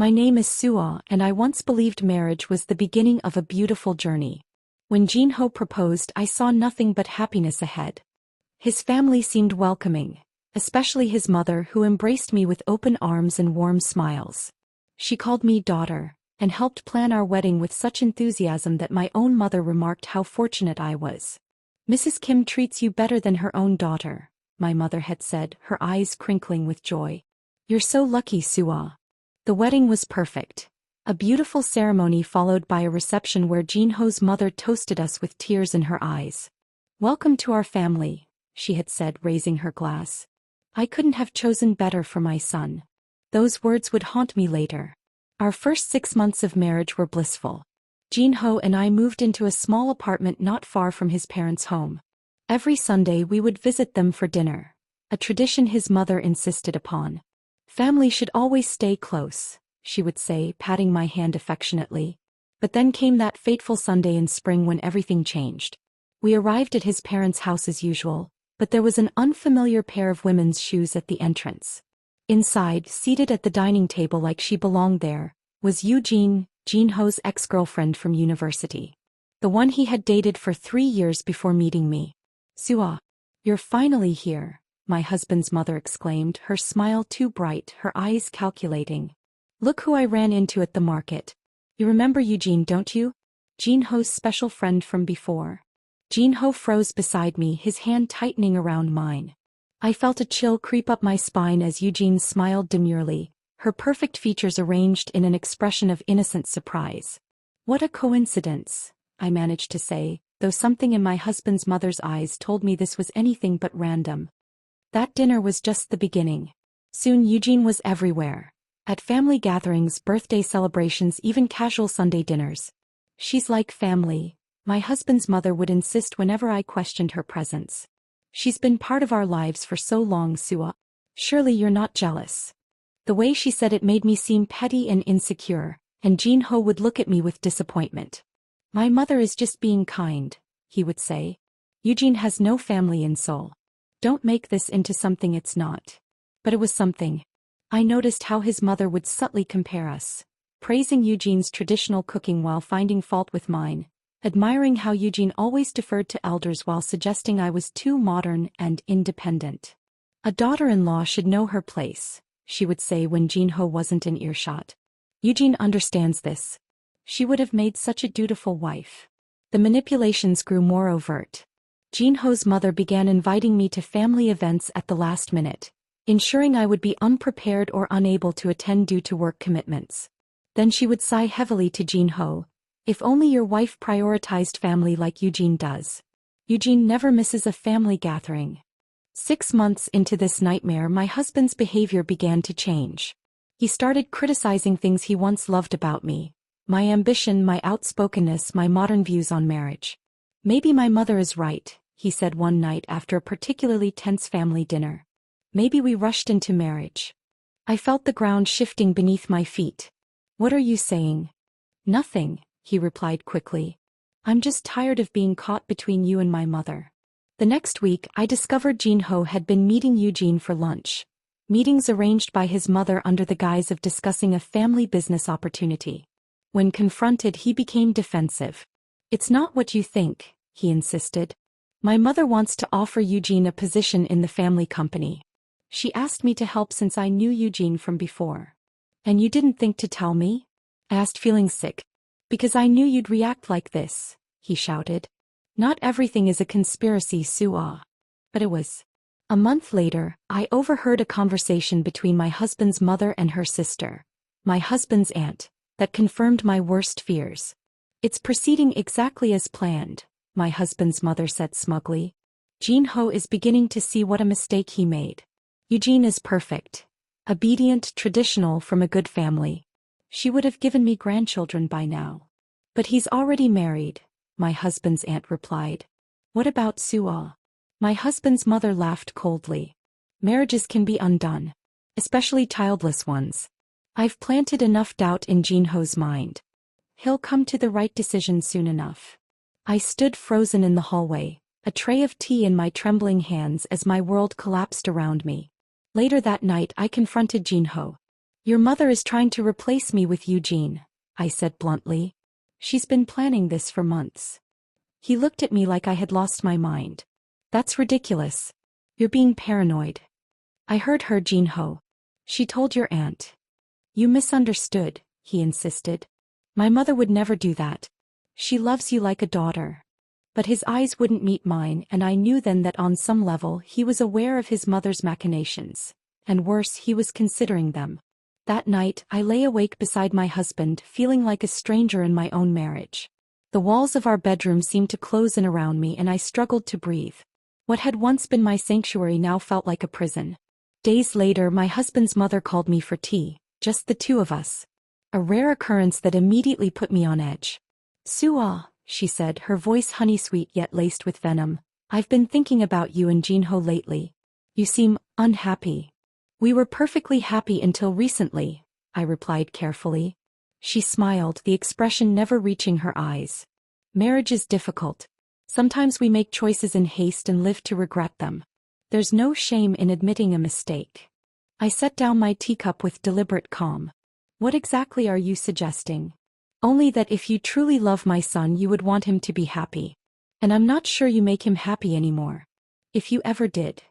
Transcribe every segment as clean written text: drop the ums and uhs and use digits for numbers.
My name is Soo-ah, and I once believed marriage was the beginning of a beautiful journey. When Jin-ho proposed, I saw nothing but happiness ahead. His family seemed welcoming, especially his mother, who embraced me with open arms and warm smiles. She called me daughter, and helped plan our wedding with such enthusiasm that my own mother remarked how fortunate I was. "Mrs. Kim treats you better than her own daughter," my mother had said, her eyes crinkling with joy. "You're so lucky, Soo-ah." The wedding was perfect. A beautiful ceremony followed by a reception where Jin-ho's mother toasted us with tears in her eyes. "Welcome to our family," she had said, raising her glass. "I couldn't have chosen better for my son." Those words would haunt me later. Our first 6 months of marriage were blissful. Jin-ho and I moved into a small apartment not far from his parents' home. Every Sunday we would visit them for dinner, a tradition his mother insisted upon. "Family should always stay close," she would say, patting my hand affectionately. But then came that fateful Sunday in spring when everything changed. We arrived at his parents' house as usual, but there was an unfamiliar pair of women's shoes at the entrance. Inside, seated at the dining table like she belonged there, was Eugene, Jin-ho's ex-girlfriend from university. The one he had dated for 3 years before meeting me. "Soo-ah, you're finally here," my husband's mother exclaimed, her smile too bright, her eyes calculating. "Look who I ran into at the market. You remember Eugene, don't you? Jin-ho's special friend from before." Jin-ho froze beside me, his hand tightening around mine. I felt a chill creep up my spine as Eugene smiled demurely, her perfect features arranged in an expression of innocent surprise. "What a coincidence," I managed to say, though something in my husband's mother's eyes told me this was anything but random. That dinner was just the beginning. Soon Eugene was everywhere. At family gatherings, birthday celebrations, even casual Sunday dinners. "She's like family," my husband's mother would insist whenever I questioned her presence. "She's been part of our lives for so long, Soo-ah. Surely you're not jealous." The way she said it made me seem petty and insecure, and Jin-ho would look at me with disappointment. "My mother is just being kind," he would say. "Eugene has no family in Seoul. Don't make this into something it's not." But it was something. I noticed how his mother would subtly compare us, praising Eugene's traditional cooking while finding fault with mine, admiring how Eugene always deferred to elders while suggesting I was too modern and independent. "A daughter-in-law should know her place," she would say when Jin-ho wasn't in earshot. "Eugene understands this. She would have made such a dutiful wife." The manipulations grew more overt. Jin-ho's mother began inviting me to family events at the last minute, ensuring I would be unprepared or unable to attend due to work commitments. Then she would sigh heavily to Jin-ho, "If only your wife prioritized family like Eugene does. Eugene never misses a family gathering." 6 months into this nightmare, my husband's behavior began to change. He started criticizing things he once loved about me: my ambition, my outspokenness, my modern views on marriage. "Maybe my mother is right," he said one night after a particularly tense family dinner. "Maybe we rushed into marriage." I felt the ground shifting beneath my feet. "What are you saying?" "Nothing," he replied quickly. "I'm just tired of being caught between you and my mother." The next week, I discovered Jin-ho had been meeting Eugene for lunch. Meetings arranged by his mother under the guise of discussing a family business opportunity. When confronted, he became defensive. "It's not what you think," he insisted. "My mother wants to offer Eugene a position in the family company. She asked me to help since I knew Eugene from before." "And you didn't think to tell me?" I asked, feeling sick. "Because I knew you'd react like this," he shouted. "Not everything is a conspiracy, Soo-ah." But it was. A month later, I overheard a conversation between my husband's mother and her sister, my husband's aunt, that confirmed my worst fears. "It's proceeding exactly as planned," my husband's mother said smugly. "Jin-ho is beginning to see what a mistake he made. Eugene is perfect, obedient, traditional, from a good family. She would have given me grandchildren by now." "But he's already married," my husband's aunt replied. "What about Soo-ah?" My husband's mother laughed coldly. "Marriages can be undone, especially childless ones. I've planted enough doubt in Jin-ho's mind. He'll come to the right decision soon enough." I stood frozen in the hallway, a tray of tea in my trembling hands as my world collapsed around me. Later that night I confronted Jin-ho. Your mother is trying to replace me with Eugene, I said bluntly. She's been planning this for months. He looked at me like I had lost my mind. That's ridiculous. You're being paranoid. I heard her, Jin-ho. She told your aunt. You misunderstood, he insisted. My mother would never do that. She loves you like a daughter. But his eyes wouldn't meet mine, and I knew then that on some level he was aware of his mother's machinations. And worse, he was considering them. That night, I lay awake beside my husband, feeling like a stranger in my own marriage. The walls of our bedroom seemed to close in around me, and I struggled to breathe. What had once been my sanctuary now felt like a prison. Days later, my husband's mother called me for tea, just the two of us. A rare occurrence that immediately put me on edge. "Soo-ah," she said, her voice honey-sweet yet laced with venom. "I've been thinking about you and Jin-ho lately. You seem unhappy." "We were perfectly happy until recently," I replied carefully. She smiled, the expression never reaching her eyes. "Marriage is difficult. Sometimes we make choices in haste and live to regret them. There's no shame in admitting a mistake." I set down my teacup with deliberate calm. "What exactly are you suggesting?" "Only that if you truly love my son, you would want him to be happy. And I'm not sure you make him happy anymore. If you ever did."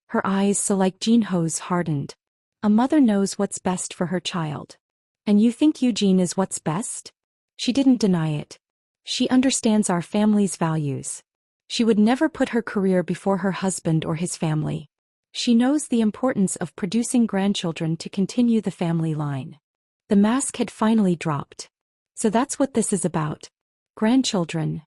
Her eyes, so like Jin-ho's, hardened. "A mother knows what's best for her child. And you think Eugene is what's best?" She didn't deny it. "She understands our family's values. She would never put her career before her husband or his family. She knows the importance of producing grandchildren to continue the family line." The mask had finally dropped. "So that's what this is about. Grandchildren."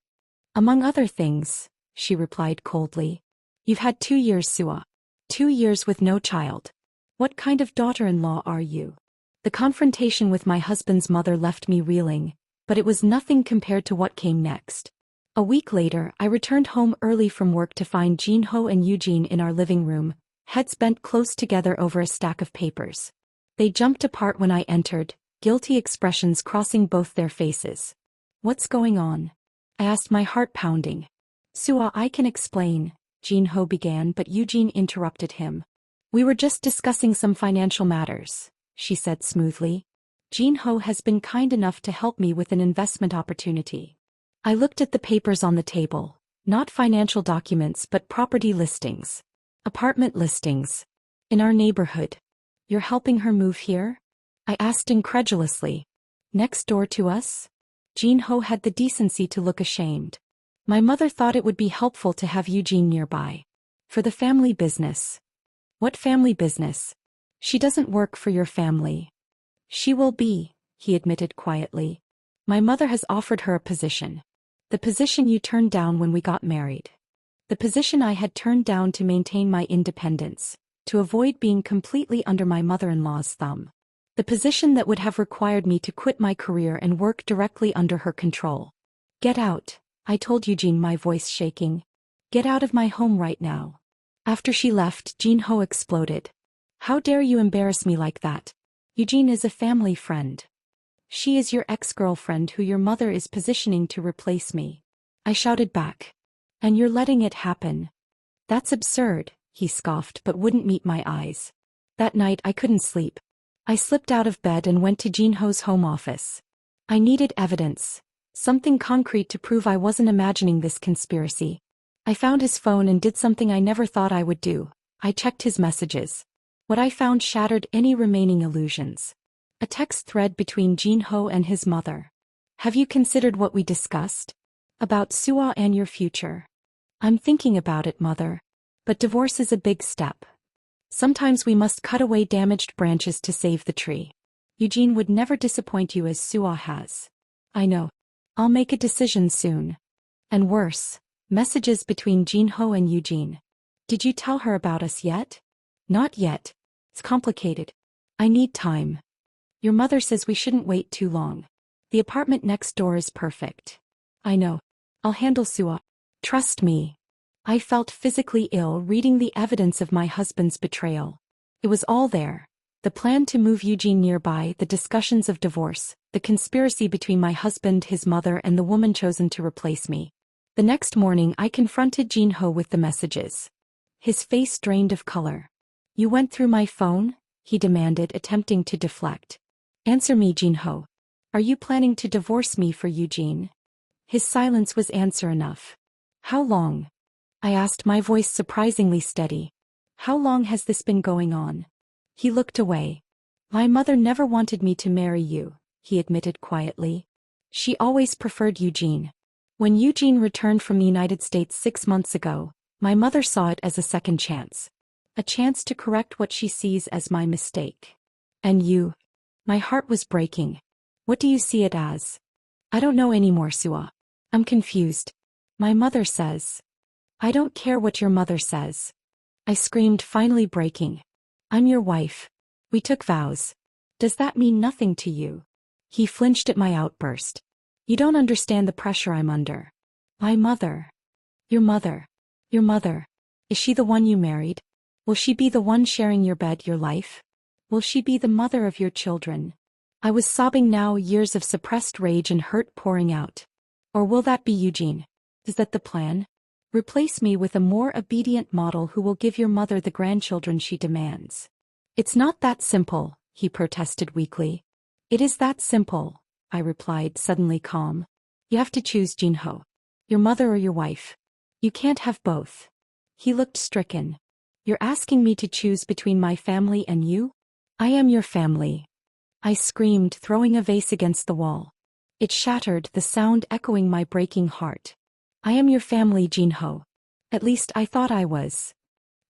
"Among other things," she replied coldly. "You've had 2 years, Soo-ah. 2 years with no child. What kind of daughter-in-law are you?" The confrontation with my husband's mother left me reeling, but it was nothing compared to what came next. A week later, I returned home early from work to find Jin-ho and Eugene in our living room, heads bent close together over a stack of papers. They jumped apart when I entered, guilty expressions crossing both their faces. "What's going on?" I asked, my heart pounding. "Soo-ah, I can explain," Jin-ho began, but Eugene interrupted him. "We were just discussing some financial matters," she said smoothly. "Jin-ho has been kind enough to help me with an investment opportunity." I looked at the papers on the table. Not financial documents but property listings. Apartment listings. In our neighborhood. "You're helping her move here?" I asked incredulously. "Next door to us?" Jin-ho had the decency to look ashamed. "My mother thought it would be helpful to have Eugene nearby. For the family business." "What family business?" "She doesn't work for your family." "She will be," he admitted quietly. "My mother has offered her a position. The position you turned down when we got married. The position I had turned down to maintain my independence, to avoid being completely under my mother-in-law's thumb. The position that would have required me to quit my career and work directly under her control. Get out, I told Eugene, my voice shaking. Get out of my home right now." After she left, Jin-ho exploded. "How dare you embarrass me like that? Eugene is a family friend. She is your ex-girlfriend who your mother is positioning to replace me." I shouted back. "And you're letting it happen." "That's absurd," he scoffed but wouldn't meet my eyes. That night I couldn't sleep. I slipped out of bed and went to Jin-ho's home office. I needed evidence. Something concrete to prove I wasn't imagining this conspiracy. I found his phone and did something I never thought I would do. I checked his messages. What I found shattered any remaining illusions. A text thread between Jin-ho and his mother. "Have you considered what we discussed? About Soo-ah and your future?" "I'm thinking about it, mother. But divorce is a big step. Sometimes we must cut away damaged branches to save the tree. Eugene would never disappoint you as Soo-ah has." "I know. I'll make a decision soon." And worse, messages between Jin-ho and Eugene. "Did you tell her about us yet?" "Not yet. It's complicated. I need time. Your mother says we shouldn't wait too long. The apartment next door is perfect." "I know. I'll handle Soo-ah. Trust me." I felt physically ill reading the evidence of my husband's betrayal. It was all there. The plan to move Eugene nearby, the discussions of divorce, the conspiracy between my husband, his mother, and the woman chosen to replace me. The next morning I confronted Jin-ho with the messages. His face drained of color. "You went through my phone?" he demanded, attempting to deflect. Answer me, Jin-ho. Are you planning to divorce me for Eugene? His silence was answer enough. How long? I asked, my voice surprisingly steady. How long has this been going on? He looked away. My mother never wanted me to marry you, he admitted quietly. She always preferred Eugene. When Eugene returned from the United States 6 months ago, my mother saw it as a second chance. A chance to correct what she sees as my mistake. And you? My heart was breaking. What do you see it as? I don't know anymore, Soo-ah. I'm confused. My mother says. I don't care what your mother says. I screamed, finally breaking. I'm your wife. We took vows. Does that mean nothing to you? He flinched at my outburst. You don't understand the pressure I'm under. My mother. Your mother. Your mother. Is she the one you married? Will she be the one sharing your bed, your life? Will she be the mother of your children? I was sobbing now, years of suppressed rage and hurt pouring out. Or will that be Eugene? Is that the plan? Replace me with a more obedient model who will give your mother the grandchildren she demands. It's not that simple, he protested weakly. It is that simple, I replied, suddenly calm. You have to choose, Jin-ho. Your mother or your wife. You can't have both. He looked stricken. You're asking me to choose between my family and you? I am your family. I screamed, throwing a vase against the wall. It shattered, the sound echoing my breaking heart. I am your family, Jin-ho. At least I thought I was.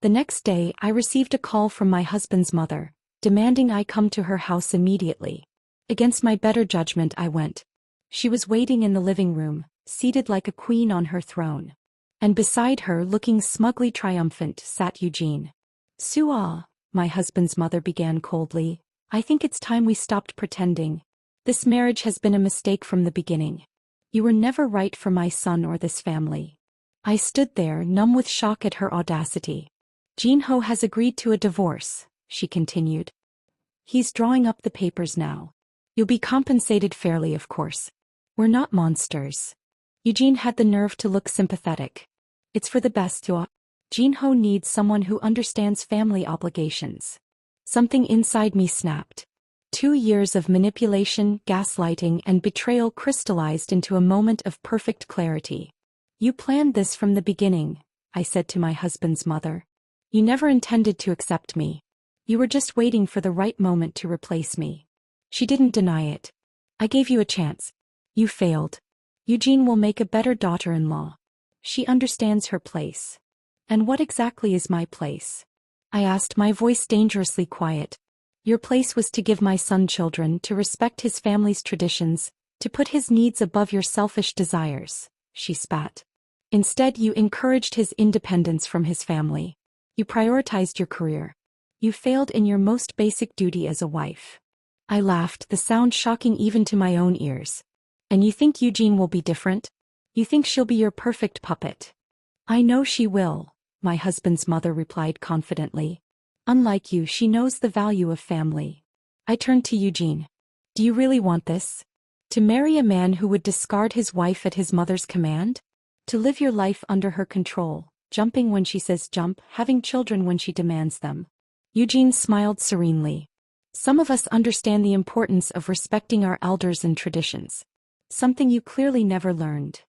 The next day, I received a call from my husband's mother, demanding I come to her house immediately. Against my better judgment, I went. She was waiting in the living room, seated like a queen on her throne. And beside her, looking smugly triumphant, sat Eugene. Soo-ah, my husband's mother began coldly. I think it's time we stopped pretending. This marriage has been a mistake from the beginning. You were never right for my son or this family. I stood there, numb with shock at her audacity. Jin-ho has agreed to a divorce, she continued. He's drawing up the papers now. You'll be compensated fairly, of course. We're not monsters. Eugene had the nerve to look sympathetic. It's for the best, Soo-ah. Jin-ho needs someone who understands family obligations. Something inside me snapped. 2 years of manipulation, gaslighting, and betrayal crystallized into a moment of perfect clarity. You planned this from the beginning, I said to my husband's mother. You never intended to accept me. You were just waiting for the right moment to replace me. She didn't deny it. I gave you a chance. You failed. Eugene will make a better daughter-in-law. She understands her place. And what exactly is my place? I asked, my voice dangerously quiet. Your place was to give my son children, to respect his family's traditions, to put his needs above your selfish desires, she spat. Instead, you encouraged his independence from his family. You prioritized your career. You failed in your most basic duty as a wife. I laughed, the sound shocking even to my own ears. And you think Eugene will be different? You think she'll be your perfect puppet? I know she will, my husband's mother replied confidently. Unlike you, she knows the value of family. I turned to Eugene. Do you really want this? To marry a man who would discard his wife at his mother's command? To live your life under her control, jumping when she says jump, having children when she demands them? Eugene smiled serenely. Some of us understand the importance of respecting our elders and traditions. Something you clearly never learned.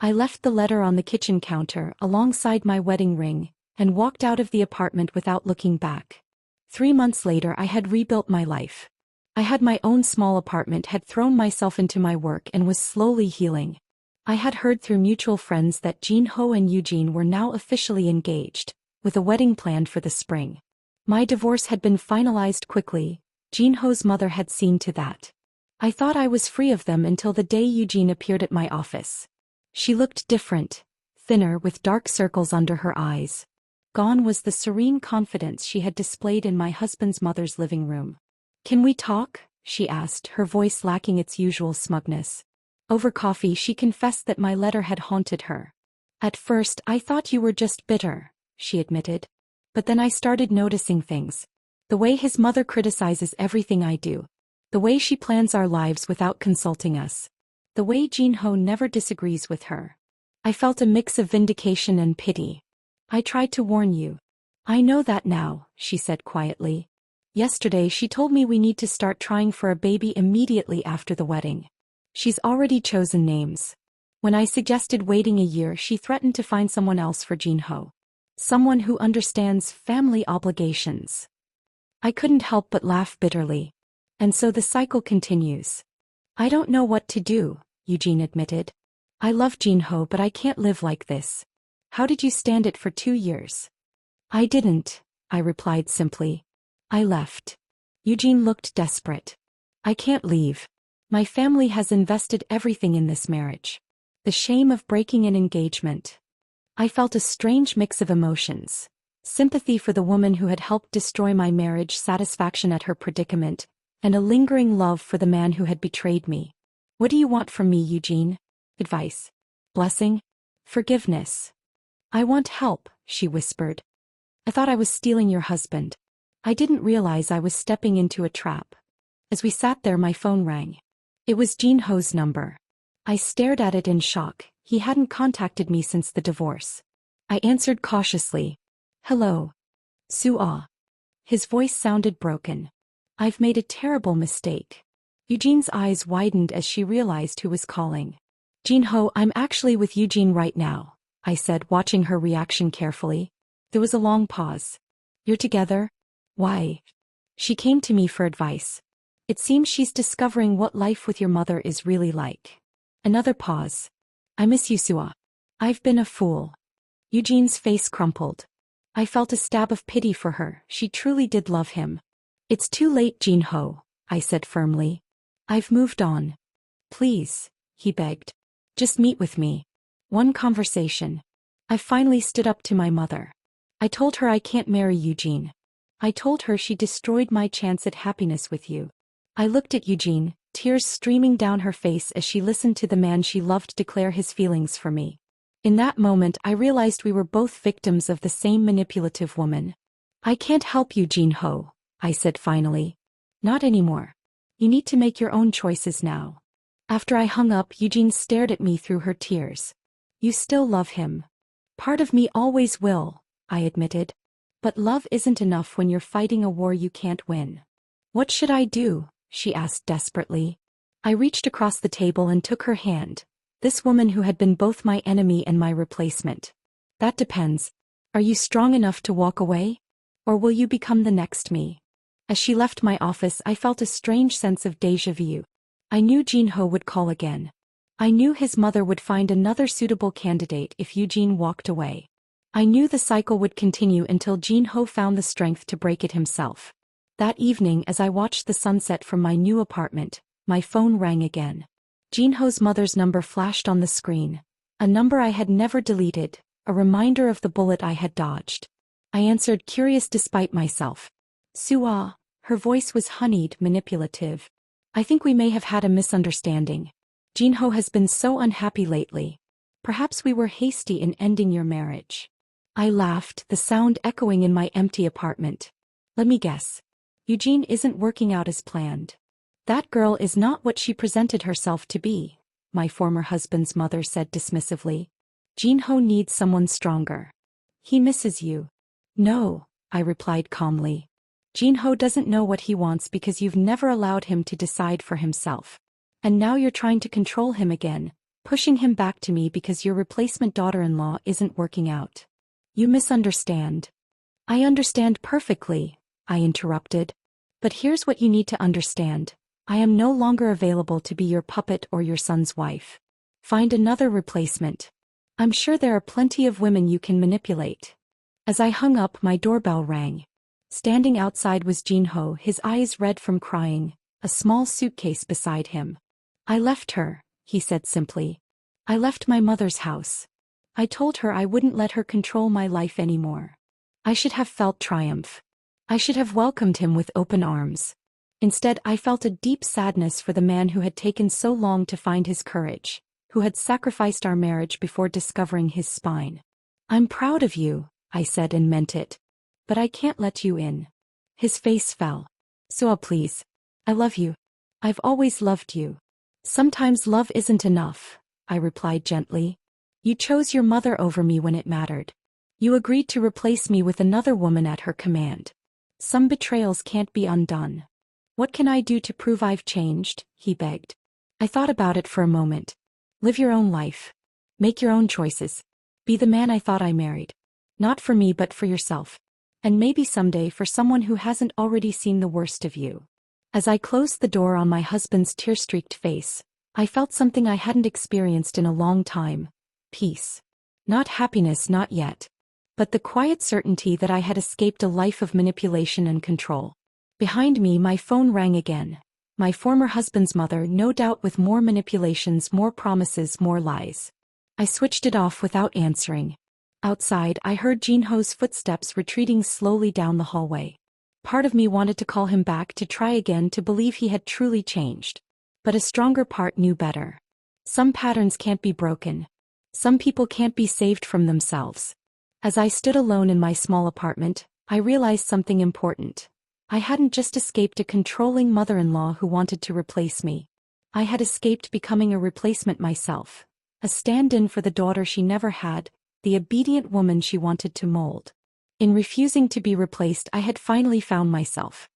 I left the letter on the kitchen counter alongside my wedding ring and walked out of the apartment without looking back. 3 months later I had rebuilt my life. I had my own small apartment, had thrown myself into my work and was slowly healing. I had heard through mutual friends that Jin-ho and Eugene were now officially engaged, with a wedding planned for the spring. My divorce had been finalized quickly. Jin-ho's mother had seen to that. I thought I was free of them until the day Eugene appeared at my office. She looked different, thinner with dark circles under her eyes. Gone was the serene confidence she had displayed in my husband's mother's living room. "Can we talk?" she asked, her voice lacking its usual smugness. Over coffee she confessed that my letter had haunted her. "At first I thought you were just bitter," she admitted. "But then I started noticing things. The way his mother criticizes everything I do. The way she plans our lives without consulting us. The way Jin-ho never disagrees with her. I felt a mix of vindication and pity. I tried to warn you." "I know that now," she said quietly. "Yesterday she told me we need to start trying for a baby immediately after the wedding. She's already chosen names. When I suggested waiting a year, she threatened to find someone else for Jin-ho. Someone who understands family obligations." I couldn't help but laugh bitterly. "And so the cycle continues." "I don't know what to do," Eugene admitted. "I love Jin-ho, but I can't live like this." "How did you stand it for 2 years?" "I didn't," I replied simply. "I left." Eugene looked desperate. "I can't leave. My family has invested everything in this marriage. The shame of breaking an engagement." I felt a strange mix of emotions. Sympathy for the woman who had helped destroy my marriage, satisfaction at her predicament, and a lingering love for the man who had betrayed me. "What do you want from me, Eugene? Advice? Blessing? Forgiveness?" "I want help," she whispered. "I thought I was stealing your husband. I didn't realize I was stepping into a trap." As we sat there, my phone rang. It was Jin-ho's number. I stared at it in shock. He hadn't contacted me since the divorce. I answered cautiously. "Hello. Soo-ah." His voice sounded broken. "I've made a terrible mistake." Eugene's eyes widened as she realized who was calling. "Jin-ho, I'm actually with Eugene right now," I said, watching her reaction carefully. There was a long pause. "You're together? Why?" She came to me for advice. "It seems she's discovering what life with your mother is really like." Another pause. "I miss you, Soo-ah. I've been a fool." Eugene's face crumpled. I felt a stab of pity for her. She truly did love him. "It's too late, Jin-ho," I said firmly. "I've moved on. Please," he begged. "Just meet with me. One conversation." I finally stood up to my mother. I told her I can't marry Eugene. I told her she destroyed my chance at happiness with you. I looked at Eugene, tears streaming down her face as she listened to the man she loved declare his feelings for me. In that moment I realized we were both victims of the same manipulative woman. "I can't help you, Jin-ho," I said finally. "Not anymore. You need to make your own choices now." After I hung up, Eugene stared at me through her tears. "You still love him." "Part of me always will," I admitted. "But love isn't enough when you're fighting a war you can't win." "What should I do?" she asked desperately. I reached across the table and took her hand. This woman who had been both my enemy and my replacement. "That depends. Are you strong enough to walk away? Or will you become the next me?" As she left my office, I felt a strange sense of déjà vu. I knew Jin-ho would call again. I knew his mother would find another suitable candidate if Eugene walked away. I knew the cycle would continue until Jin-ho found the strength to break it himself. That evening, as I watched the sunset from my new apartment, my phone rang again. Jin-ho's mother's number flashed on the screen. A number I had never deleted, a reminder of the bullet I had dodged. I answered, curious despite myself. "Soo-ah." Her voice was honeyed, manipulative. "I think we may have had a misunderstanding. Jin-ho has been so unhappy lately. Perhaps we were hasty in ending your marriage." I laughed, the sound echoing in my empty apartment. "Let me guess. Eugene isn't working out as planned." "That girl is not what she presented herself to be," my former husband's mother said dismissively. "Jin-ho needs someone stronger. He misses you." "No," I replied calmly. "Jin-ho doesn't know what he wants because you've never allowed him to decide for himself. And now you're trying to control him again, pushing him back to me because your replacement daughter-in-law isn't working out. You misunderstand. I understand perfectly, I interrupted. But here's what you need to understand. I am no longer available to be your puppet or your son's wife. Find another replacement. I'm sure there are plenty of women you can manipulate. As I hung up, my doorbell rang. Standing outside was Jin-ho, his eyes red from crying, a small suitcase beside him. I left her, he said simply. I left my mother's house. I told her I wouldn't let her control my life anymore. I should have felt triumph. I should have welcomed him with open arms. Instead, I felt a deep sadness for the man who had taken so long to find his courage, who had sacrificed our marriage before discovering his spine. I'm proud of you, I said and meant it. But I can't let you in. His face fell. Soo-ah, please. I love you. I've always loved you. Sometimes love isn't enough, I replied gently. You chose your mother over me when it mattered. You agreed to replace me with another woman at her command. Some betrayals can't be undone. What can I do to prove I've changed? He begged. I thought about it for a moment. Live your own life. Make your own choices. Be the man I thought I married. Not for me but for yourself. And maybe someday for someone who hasn't already seen the worst of you. As I closed the door on my husband's tear-streaked face, I felt something I hadn't experienced in a long time. Peace. Not happiness, not yet. But the quiet certainty that I had escaped a life of manipulation and control. Behind me, my phone rang again. My former husband's mother, no doubt with more manipulations, more promises, more lies. I switched it off without answering. Outside, I heard Jin-ho's footsteps retreating slowly down the hallway. Part of me wanted to call him back, to try again, to believe he had truly changed. But a stronger part knew better. Some patterns can't be broken. Some people can't be saved from themselves. As I stood alone in my small apartment, I realized something important. I hadn't just escaped a controlling mother-in-law who wanted to replace me. I had escaped becoming a replacement myself. A stand-in for the daughter she never had, the obedient woman she wanted to mold. In refusing to be replaced, I had finally found myself.